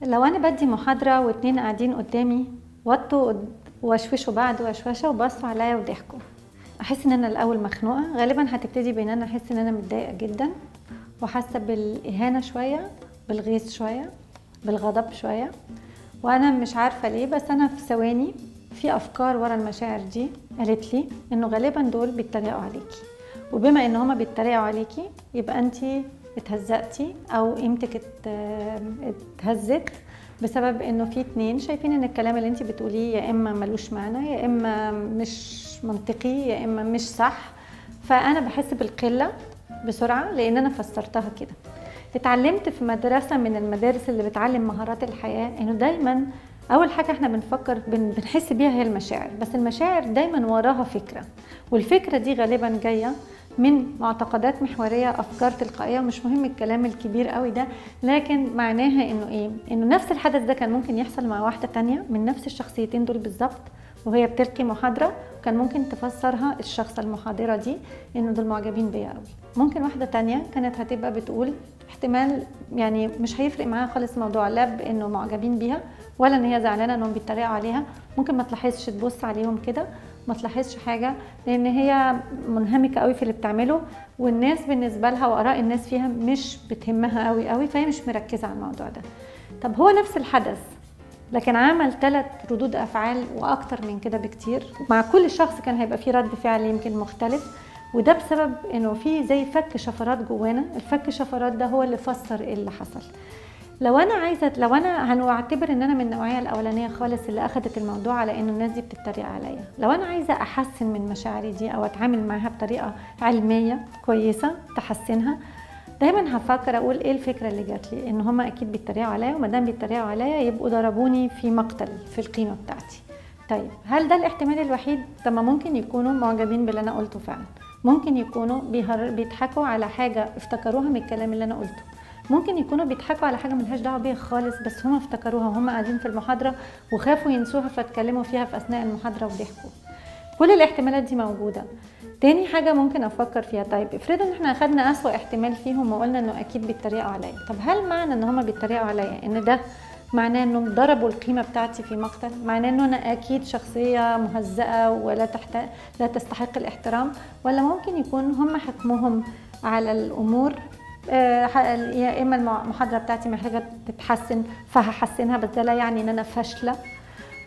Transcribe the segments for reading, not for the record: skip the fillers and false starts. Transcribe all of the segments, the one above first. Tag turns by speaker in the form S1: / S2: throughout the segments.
S1: لو انا بدي محاضرة واتنين قاعدين قدامي وطوا وشوشوا بعض وشوشة وبصوا عليا وضحكوا، احس ان انا الاول مخنوقة. غالبا هتبتدي بان انا احس ان انا متضايقة جدا وحاسة بالاهانة شوية، بالغيظ شوية، بالغضب شوية، وانا مش عارفة ليه. بس انا في ثواني في افكار ورا المشاعر دي قالت لي انه غالبا دول بيتريقوا عليكي، وبما ان هما بيتريقوا عليكي يبقى انتي اتهزقتي او قيمتك اتهزت بسبب انه في اتنين شايفين ان الكلام اللي انتي بتقوليه يا اما ملوش معنى، يا اما مش منطقي، يا اما مش صح. فانا بحس بالقلة بسرعة لان انا فسرتها كده. اتعلمت في مدرسة من المدارس اللي بتعلم مهارات الحياة انه دايما اول حاجة احنا بنفكر بنحس بيها هي المشاعر، بس المشاعر دايما وراها فكرة، والفكرة دي غالبا جاية من معتقدات محورية، افكار تلقائية. ومش مهم الكلام الكبير قوي ده، لكن معناها انه ايه؟ انه نفس الحدث ده كان ممكن يحصل مع واحدة تانية من نفس الشخصيتين دول بالظبط وهي بتلقي محاضرة، وكان ممكن تفسرها الشخص المحاضرة دي انه دول معجبين بيا قوي. ممكن واحدة تانية كانت هتبقى بتقول احتمال يعني مش هيفرق معاها خالص الموضوع، لا بانه معجبين بيها ولا ان هي زعلانه انهم بيتريقوا عليها. ممكن ما تلاحظش، تبص عليهم كده ما تلاحظش حاجه، لان هي منهمكه قوي في اللي بتعمله، والناس بالنسبه لها واراء الناس فيها مش بتهمها قوي قوي، فهي مش مركزه على الموضوع ده. طب هو نفس الحدث لكن عمل 3 ردود افعال واكتر من كده بكتير، مع كل شخص كان هيبقى فيه رد فعل يمكن مختلف، وده بسبب انه في زي فك شفرات جوانا. الفك شفرات ده هو اللي فسر ايه اللي حصل. لو انا هنعتبر ان انا من النوعيه الاولانيه خالص اللي اخذت الموضوع على انه الناس دي بتتريق عليا، لو انا عايزه احسن من مشاعري دي او اتعامل معاها بطريقه علميه كويسه تحسنها، دايما هفكر اقول ايه الفكره اللي جات لي؟ ان هم اكيد بيتريقوا عليا، وما دام بيتريقوا عليا يبقوا ضربوني في مقتل في القيمه بتاعتي. طيب هل ده الاحتمال الوحيد؟ طب ما ممكن يكونوا معجبين باللي انا قلته فعلا، ممكن يكونوا بيضحكوا على حاجه افتكروها من الكلام اللي انا قلته، ممكن يكونوا بيضحكوا على حاجه ملهاش دعوه بيها خالص بس هم افتكروها وهم قاعدين في المحاضره وخافوا ينسوها فاتكلموا فيها في اثناء المحاضره وضحكوا. كل الاحتمالات دي موجوده. تاني حاجه ممكن افكر فيها، طيب افرضوا ان احنا اخدنا اسوأ احتمال فيهم وقلنا انه اكيد بيتريقوا عليا، طب هل معنى ان هم بيتريقوا عليا ان ده معناه انهم ضربوا القيمه بتاعتي في مقتل؟ معناه انه انا اكيد شخصيه مهزأه ولا لا تستحق الاحترام؟ ولا ممكن يكون هم حكمهم على الامور يا اما المحاضره بتاعتي محتاجه تتحسن فهحسنها، بس ده لا يعني ان انا فاشله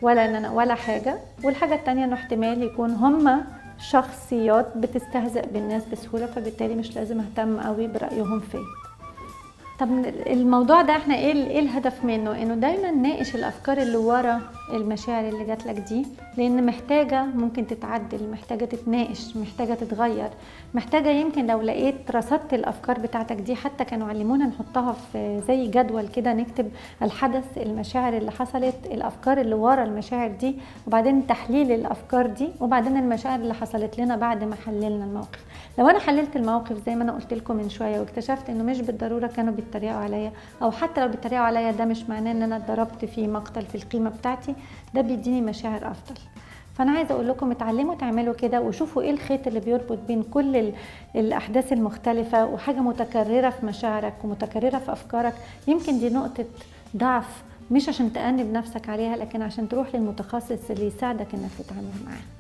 S1: ولا ان انا ولا حاجه. والحاجه الثانيه انه احتمال يكون هم شخصيات بتستهزئ بالناس بسهوله، فبالتالي مش لازم اهتم قوي برايهم فيا. طب الموضوع ده احنا ايه الهدف منه؟ انه دايما ناقش الافكار اللي ورا المشاعر اللي جات لك دي، لان محتاجه ممكن تتعدل، محتاجه تتناقش، محتاجه تتغير، محتاجه يمكن لو لقيت رصدت الافكار بتاعتك دي، حتى كانوا علمونا نحطها في زي جدول كده، نكتب الحدث، المشاعر اللي حصلت، الافكار اللي ورا المشاعر دي، وبعدين تحليل الافكار دي، وبعدين المشاعر اللي حصلت لنا بعد ما حللنا الموقف. لو انا حللت الموقف زي ما انا قلت لكم من شويه واكتشفت انه مش بالضروره كانوا بيتريقوا عليا، او حتى لو بيتريقوا عليا ده مش معناه ان انا اتضربت في مقتل في القيمه بتاعتي، ده بيديني مشاعر افضل. فانا عايزه اقول لكم اتعلموا تعملوا كده، وشوفوا ايه الخيط اللي بيربط بين كل الاحداث المختلفه، وحاجه متكرره في مشاعرك ومتكرره في افكارك. يمكن دي نقطه ضعف، مش عشان تأنب نفسك عليها، لكن عشان تروح للمتخصص اللي يساعدك انك تتعامل معاها.